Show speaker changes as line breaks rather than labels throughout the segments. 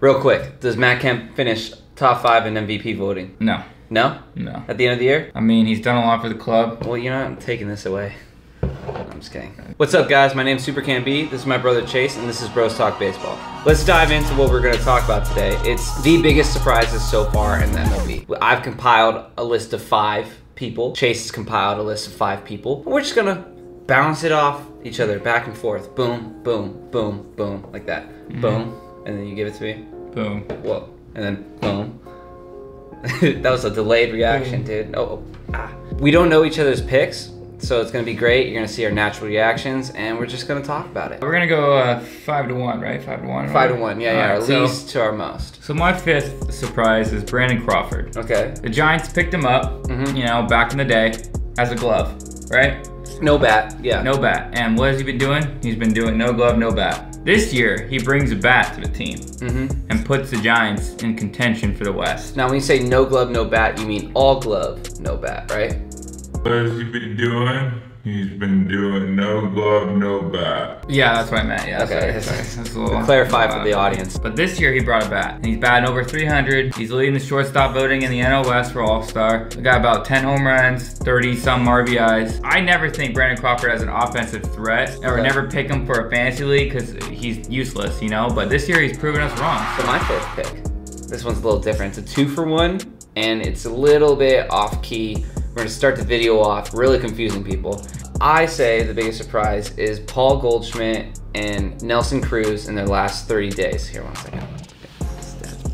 Real quick, does Matt Kemp finish top 5 in MVP voting?
No.
No?
No.
At the end of the year?
I mean, he's done a lot for the club.
Well, you're not taking this away. I'm just kidding. What's up, guys? My name's Super Can B. This is my brother Chase, and this is Bros Talk Baseball. Let's dive into what we're going to talk about today. It's the biggest surprises so far in the MLB. I've compiled a list of 5 people. Chase has compiled a list of 5 people. We're just going to bounce it off each other, back and forth. Boom, boom, boom, boom, like that. Boom, and then you give it to me.
Boom.
Whoa, and then boom. That was a delayed reaction, dude. We don't know each other's picks, so it's gonna be great. You're gonna see our natural reactions, and we're just gonna talk about it.
We're gonna go 5 to 1, right? 5 to 1.
5 to 1, yeah,
Right,
our least to our most.
So my 5th surprise is Brandon Crawford.
Okay.
The Giants picked him up, you know, back in the day, as a glove, right?
No bat, yeah.
No bat. And what has he been doing? He's been doing no glove, no bat. This year, he brings a bat to the team and puts the Giants in contention for the West.
Now, when you say no glove, no bat, you mean all glove, no bat, right?
What has he been doing? He's been doing no glove, no bat.
Yeah, that's what I meant. Yeah,
Okay.
sorry. That's a little,
Clarify for the audience.
But this year he brought a bat. And he's batting over 300. He's leading the shortstop voting in the NL West for All-Star. We got about 10 home runs, 30-some RBIs. I never think Brandon Crawford has an offensive threat, or never pick him for a fantasy league because he's useless, you know? But this year he's proven us wrong.
So my 5th pick, this one's a little different. It's a 2-for-1, and it's a little bit off-key. We're gonna start the video off, really confusing people. I say the biggest surprise is Paul Goldschmidt and Nelson Cruz in their last 30 days. Here, one second.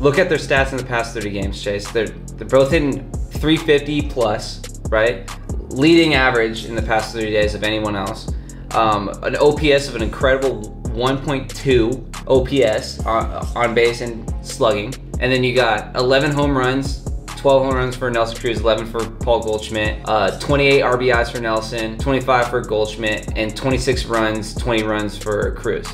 Look at their stats in the past 30 games, Chase. They're both hitting 350 plus, right? Leading average in the past 30 days of anyone else. An OPS of an incredible 1.2 OPS on base and slugging. And then you got 11 home runs, 12 home runs for Nelson Cruz, 11 for Paul Goldschmidt, 28 RBIs for Nelson, 25 for Goldschmidt, and 26 runs, 20 runs for Cruz.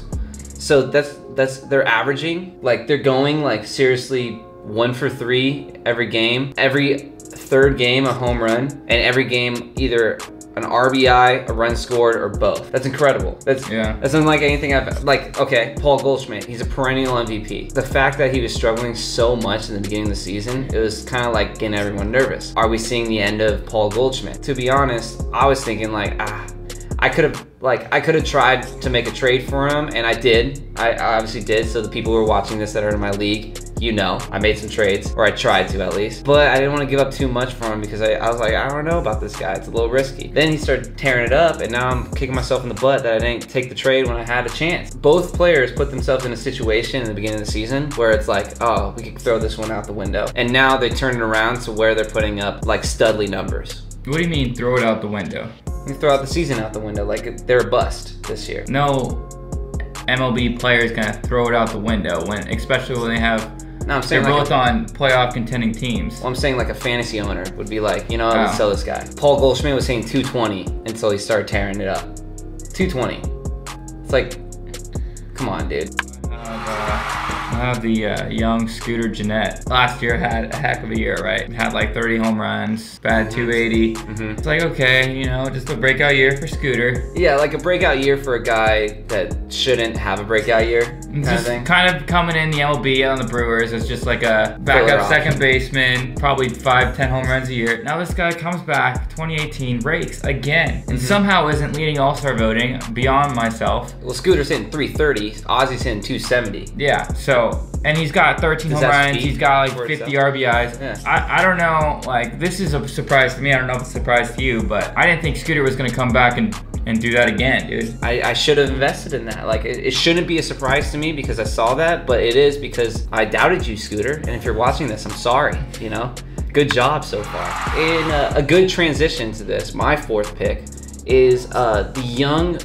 So they're averaging, like they're going like seriously 1 for 3 every game. Every 3rd game a home run, and every game either an RBI, a run scored, or both. That's incredible. That's unlike anything I've, like, okay, Paul Goldschmidt, he's a perennial MVP. The fact that he was struggling so much in the beginning of the season, it was kind of like getting everyone nervous. Are we seeing the end of Paul Goldschmidt? To be honest, I was thinking like, I could have tried to make a trade for him, and I did. I obviously did, so the people who are watching this that are in my league, you know, I made some trades, or I tried to at least. But I didn't want to give up too much for him because I was like, I don't know about this guy. It's a little risky. Then he started tearing it up, and now I'm kicking myself in the butt that I didn't take the trade when I had a chance. Both players put themselves in a situation in the beginning of the season where it's like, oh, we could throw this one out the window. And now they turn it around to where they're putting up like studly numbers.
What do you mean throw it out the window?
You throw out the season out the window, like they're a bust this year.
No MLB player is gonna throw it out the window, especially when they have.
No, I'm saying
they're
like
both on playoff contending teams.
Well, I'm saying like a fantasy owner would be like, you know, I would sell this guy. Paul Goldschmidt was saying 220 until he started tearing it up. 220. It's like, come on, dude.
I have the young Scooter Gennett. Last year had a heck of a year, right? Had like 30 home runs, batted 280. It's like, okay, you know, just a breakout year for Scooter.
Yeah, like a breakout year for a guy that shouldn't have a breakout year, kind of thing.
Kind of coming in the MLB on the Brewers as just like a backup second baseman, probably 5-10 home runs a year. Now this guy comes back, 2018, rakes again, and somehow isn't leading All-Star voting beyond myself.
Well, Scooter's hitting 330, Ozzy's hitting 270.
Yeah, so, and he's got 13 home runs, he's got like 50 RBIs.
Yeah.
I don't know, like, this is a surprise to me. I don't know if it's a surprise to you, but I didn't think Scooter was gonna come back and do that again, dude.
I should have invested in that. Like, it shouldn't be a surprise to me because I saw that, but it is because I doubted you, Scooter. And if you're watching this, I'm sorry, you know? Good job so far. In a good transition to this, my 4th pick is the young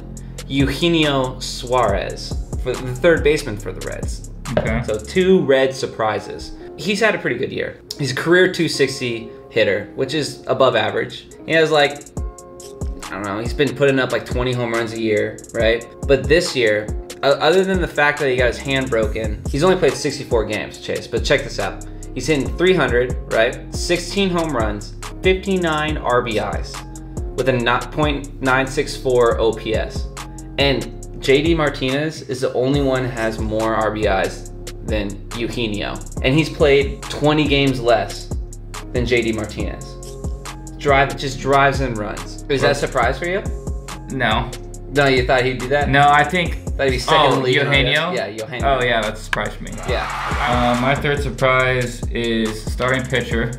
Eugenio Suarez, for the 3rd baseman for the Reds.
Okay.
So 2 Red surprises. He's had a pretty good year. He's a career 260 hitter, which is above average. He has like, I don't know, he's been putting up like 20 home runs a year, right? But this year, other than the fact that he got his hand broken, he's only played 64 games, Chase, but check this out. He's hitting 300, right? 16 home runs, 59 RBIs with a .964 OPS. And JD Martinez is the only one who has more RBIs than Eugenio. And he's played 20 games less than JD Martinez. Just drives and runs. Is that a surprise for you?
No.
No, you thought he'd do that?
No, I think...
Thought he'd be second in the league.
Eugenio?
Yeah, Eugenio.
Oh yeah, that's a surprise for me.
Yeah.
My third surprise is starting pitcher.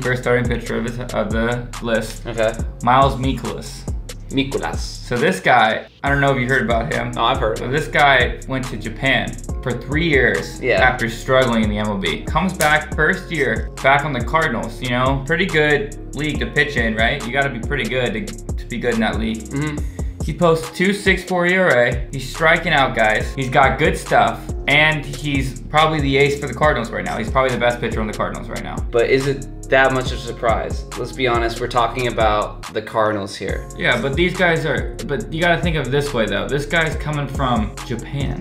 First starting pitcher of the list.
Okay.
Miles Mikolas.
Mikolas.
So this guy, I don't know if you heard about him.
No, I've heard of
So
him.
this guy went to Japan for 3 years after struggling in the MLB. Comes back first year, back on the Cardinals, you know, pretty good league to pitch in, right? You gotta be pretty good to be good in that league. He posts 2.64 ERA. He's striking out guys. He's got good stuff. And he's probably the ace for the Cardinals right now. He's probably the best pitcher on the Cardinals right now.
But is it that much of a surprise? Let's be honest, we're talking about the Cardinals here.
Yeah, but these guys are, but you gotta think of it this way though. This guy's coming from Japan.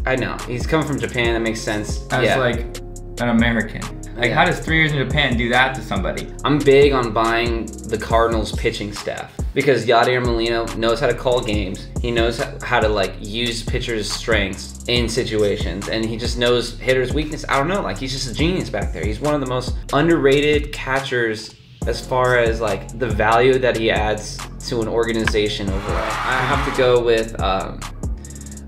I know, he's coming from Japan, that makes sense.
As like an American. Like how does 3 years in Japan do that to somebody?
I'm big on buying the Cardinals pitching staff because Yadier Molina knows how to call games. He knows how to like use pitchers' strengths in situations, and he just knows hitters' weakness. I don't know, like he's just a genius back there. He's one of the most underrated catchers as far as like the value that he adds to an organization overall. I have to go with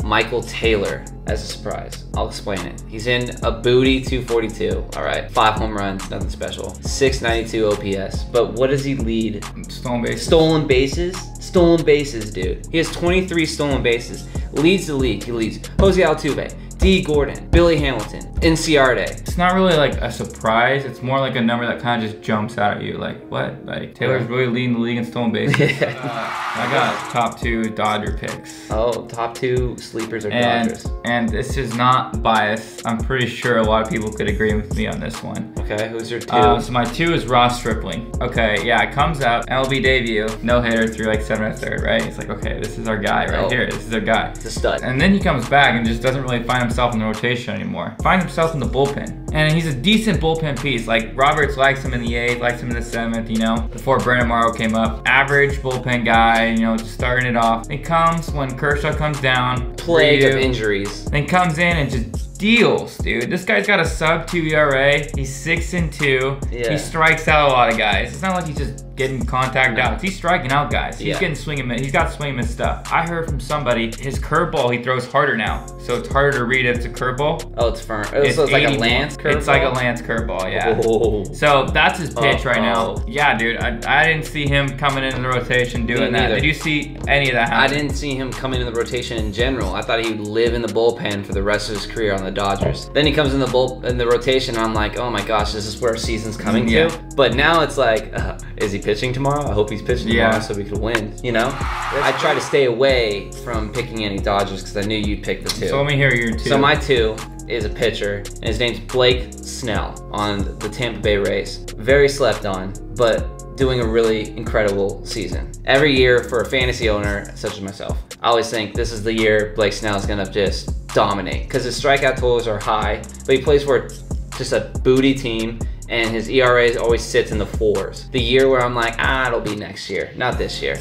Michael Taylor as a surprise. I'll explain it. He's in a booty 242, all right. 5 home runs, nothing special. 692 OPS, but what does he lead?
Stolen bases.
Stolen bases? Stolen bases, dude. He has 23 stolen bases. Leads the league. He leads Jose Altuve, D. Gordon, Billy Hamilton, Inciarte.
It's not really like a surprise. It's more like a number that kind of just jumps out at you. Like, what? Like, Taylor's really leading the league in stolen bases? I got top 2 Dodger picks.
Oh, top 2 sleepers are Dodgers.
And this is not biased. I'm pretty sure a lot of people could agree with me on this one.
Okay, who's your 2?
So my 2 is Ross Stripling. Okay, yeah, it comes out, MLB debut, no hitter through like 7 1/3, right? It's like, okay, this is our guy right here. This is our guy.
It's a stud.
And then he comes back and just doesn't really find himself in the rotation anymore. Finds himself in the bullpen. And he's a decent bullpen piece. Like Roberts likes him in the 8th, likes him in the 7th, you know, before Brandon Morrow came up. Average bullpen guy, you know, just starting it off. It comes when Kershaw comes down.
Plague of injuries.
Then comes in and just deals, dude. This guy's got a sub 2 ERA. He's 6-2.
Yeah.
He strikes out a lot of guys. It's not like he's just getting contact outs. He's striking out guys. He's getting swing and miss. He's got swing and miss stuff. I heard from somebody, his curveball he throws harder now. So it's harder to read if it's a curveball.
Oh, it's firm. So it's like a Lance curveball?
It's like a Lance curveball, yeah.
Oh.
So that's his pitch right now. Yeah, dude. I didn't see him coming into the rotation doing that. Did you see any of that happen?
I didn't see him coming into the rotation in general. I thought he would live in the bullpen for the rest of his career on the Dodgers. Then he comes in the rotation, and I'm like, oh my gosh, this is where our season's coming to. But now it's like, is he pitching tomorrow? I hope he's pitching tomorrow so we could win, you know? I try to stay away from picking any Dodgers because I knew you'd pick the 2.
So let me hear your 2.
So my 2 is a pitcher, and his name's Blake Snell on the Tampa Bay Rays. Very slept on, but doing a really incredible season. Every year for a fantasy owner such as myself, I always think this is the year Blake Snell is gonna just dominate because his strikeout totals are high, but he plays for just a booty team, and his ERA always sits in the 4s. The year where I'm like, it'll be next year, not this year.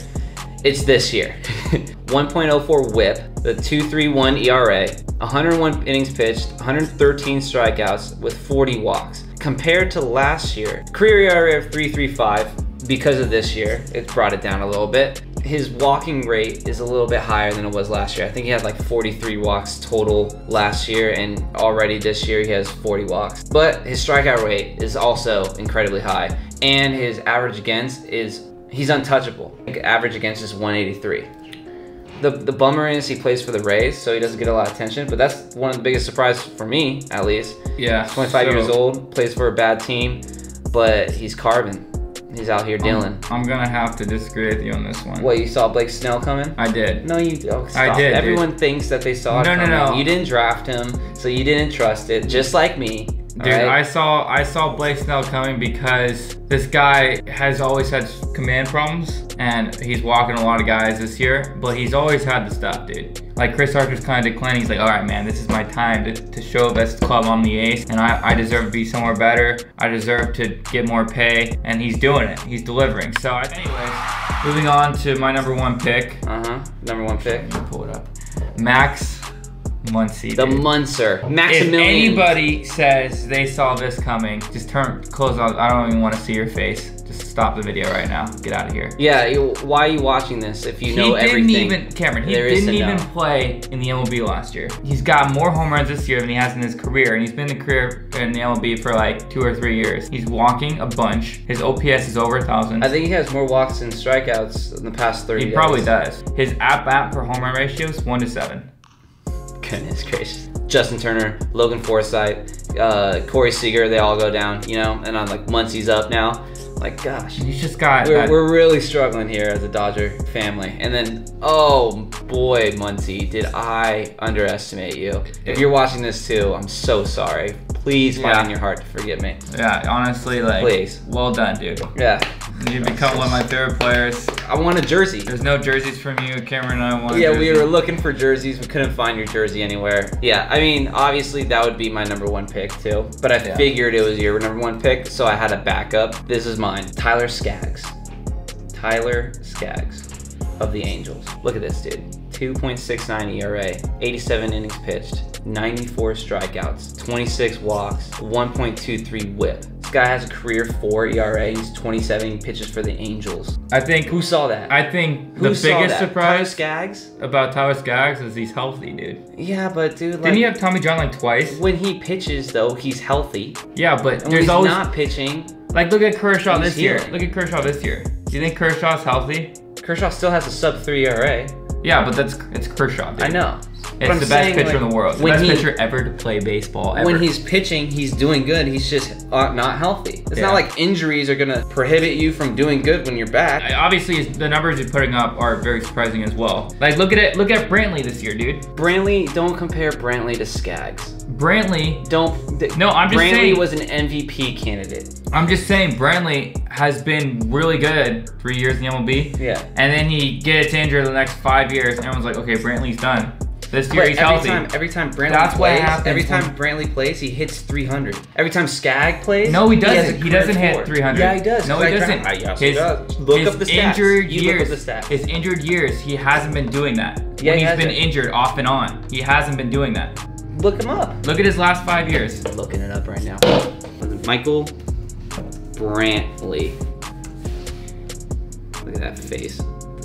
It's this year. 1.04 whip, the 2.31 ERA, 101 innings pitched, 113 strikeouts with 40 walks. Compared to last year, career ERA of 3.35. Because of this year, it brought it down a little bit. His walking rate is a little bit higher than it was last year. I think he had like 43 walks total last year, and already this year he has 40 walks. But his strikeout rate is also incredibly high, and his average against he's untouchable. Average against is 183. The bummer is he plays for the Rays, so he doesn't get a lot of attention, but that's one of the biggest surprises for me, at least.
Yeah.
25 years old, plays for a bad team, but he's carving. He's out here dealing.
I'm gonna have to disagree with you on this one.
What, you saw Blake Snell coming?
I did.
No, you don't. Stop.
I did.
Everyone thinks that they saw it coming. No. You didn't draft him, so you didn't trust it, just like me.
Dude, right? I saw Blake Snell coming because this guy has always had command problems, and he's walking a lot of guys this year, but he's always had the stuff, dude. Like Chris Archer's kind of declining. He's like, all right, man, this is my time to show this club I'm the ace, and I deserve to be somewhere better. I deserve to get more pay, and he's doing it. He's delivering. So anyways, moving on to my number 1 pick.
Number 1 pick.
Let me pull it up. Max Muncy,
The
dude.
Muncer. Maximilian.
If anybody says they saw this coming, just close out. I don't even want to see your face. Just stop the video right now. Get out of here.
Yeah, why are you watching this if you know everything?
Cameron, he
there is
didn't
to
even
know.
play in the MLB last year. He's got more home runs this year than he has in his career, and he's been in the career in the MLB for like 2 or 3 years. He's walking a bunch. His OPS is over 1,000.
I think he has more walks and strikeouts in the past 30
He probably does. His at-bat per home run ratio is 1-7.
Goodness gracious. Justin Turner, Logan Forsythe, Corey Seager, they all go down, you know? And I'm like, Muncy's up now. Like, gosh.
He's just got
We're really struggling here as a Dodger family. And then, oh boy, Muncy, did I underestimate you. If you're watching this too, I'm so sorry. Please find in your heart to forgive me.
Yeah, honestly, like,
please.
Well done, dude.
Yeah.
You become one of my favorite players.
I want a jersey.
There's no jerseys from you. Cameron and I want a
Yeah,
jersey.
we were looking for jerseys. We couldn't find your jersey anywhere. Yeah, I mean, obviously that would be my #1 pick too. But I figured it was your #1 pick, so I had a backup. This is mine. Tyler Skaggs. Tyler Skaggs of the Angels. Look at this dude. 2.69 ERA, 87 innings pitched, 94 strikeouts, 26 walks, 1.23 whip. This guy has a career 4 ERA. He's 27. He pitches for the Angels.
I think
Who saw that?
I think
Who
the
saw
biggest
that?
surprise
Tyler Skaggs?
about Tyler Skaggs is he's healthy, dude.
Yeah, but dude, like,
Didn't he have Tommy John like twice?
when he pitches though, he's healthy.
Yeah, but
And when
there's
he's
always
not pitching,
like look at Kershaw
he's
this year.
healing.
Look at Kershaw this year. Do you think Kershaw's healthy?
Kershaw still has a sub-3 ERA.
Yeah, but it's Kershaw, dude.
I know. But
It's
I'm
the best
saying,
pitcher
like,
in the world. The
when
best
he-
pitcher ever to play baseball ever.
When he's pitching, he's doing good. He's just not healthy. It's
Yeah.
not like injuries are gonna prohibit you from doing good when you're back.
Obviously, the numbers he's putting up are very surprising as well. Like, look at Brantley this year, dude.
Brantley, don't compare Brantley to Skaggs.
Brantley,
Don't.
No, I'm just
Brantley
saying-
was an MVP candidate.
I'm just saying, Brantley has been really good 3 years in the MLB.
Yeah.
And then he gets injured the next 5 years, and everyone's like, okay, Brantley's done. This year he's healthy.
Every time Brantley
That's what
plays,
happens
every time
when-
Brantley plays, he hits 300. Every time Skaggs plays,
No, he
has a
doesn't. He
career
doesn't hit
4.
300.
Yeah, he does.
No, he doesn't.
Yes, he does. Look
his
up the stats.
injured
You
years.
look up the stats.
His injured years, he hasn't been doing that.
Yeah,
when
he
he's been
hasn't.
injured off and on, he hasn't been doing that.
Look him up.
Look at his last 5 years.
Looking it up right now. Michael Brantley. Look at that face.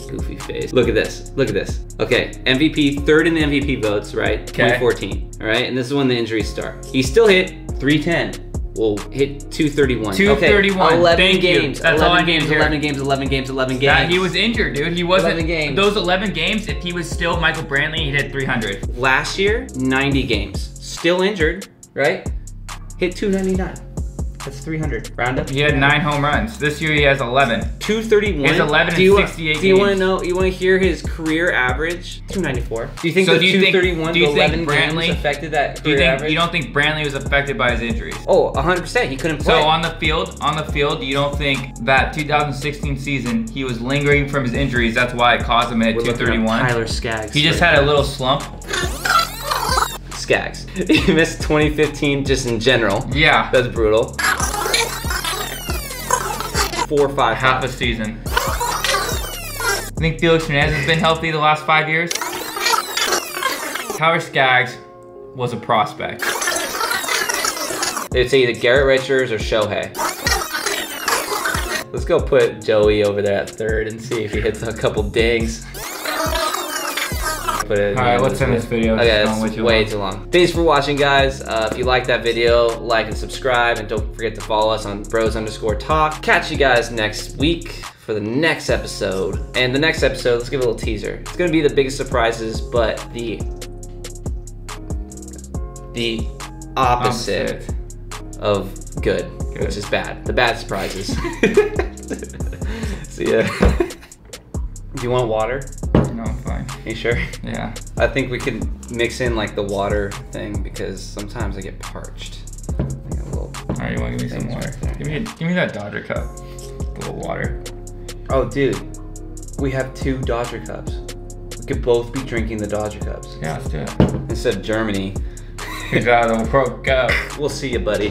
Goofy face. Look at this. Look at this. Okay, MVP, third in the MVP votes, right? 2014. All right, and this is when the injuries start. He still hit 310. Well, hit 231.
231.
Okay, 11
Thank you.
games.
That's all I
11
need
games,
to hear.
11 games, 11 games, 11 games.
That he was injured, dude. He wasn't.
11 games.
Those 11 games, if he was still Michael Brantley, he'd hit 300.
Last year, 90 games. Still injured, right? Hit 299. That's 300. Round up.
He had 9 home runs. This year he has 11.
231.
He has 11
do you
in 68
Do you want to
games.
know? You want to hear his career average? 294. Do you think
So
the
do you think-
231
do you
to
think
11
Brantley-
games affected that
Do you
career
think
average?
you don't think Brantley was affected by his injuries?
Oh, 100%. He couldn't play.
So on the field, you don't think that 2016 season he was lingering from his injuries? That's why it caused him at
We're looking up
231.
Tyler Skaggs.
He just had a little slump.
Skaggs. He missed 2015 just in general.
Yeah,
That's brutal. 4 or 5
half a season. I think Felix Hernandez has been healthy the last 5 years. Tyler Skaggs was a prospect.
They would say either Garrett Richards or Shohei. Let's go put Joey over there at third and see if he hits a couple dings. All
right, let's end this video. It's
Okay,
gone
it's way too long. Thanks for watching, guys. If you like that video, like and subscribe, and don't forget to follow us on bros_talk. Catch you guys next week for the next episode. And the next episode, let's give a little teaser. It's gonna be the biggest surprises, but the opposite of good, which is bad. The bad surprises. See ya. Do you want water?
No, I'm fine.
You sure?
Yeah.
I think we could mix in like the water thing because sometimes I get parched. I think a little.
All right, you want to give me some
Thanks,
water?
right there.
Give me that Dodger cup. A little water.
Oh, dude, we have 2 Dodger cups. We could both be drinking the Dodger cups
Yeah, let's do it.
instead of Germany.
We got a World Cup.
We'll see you, buddy.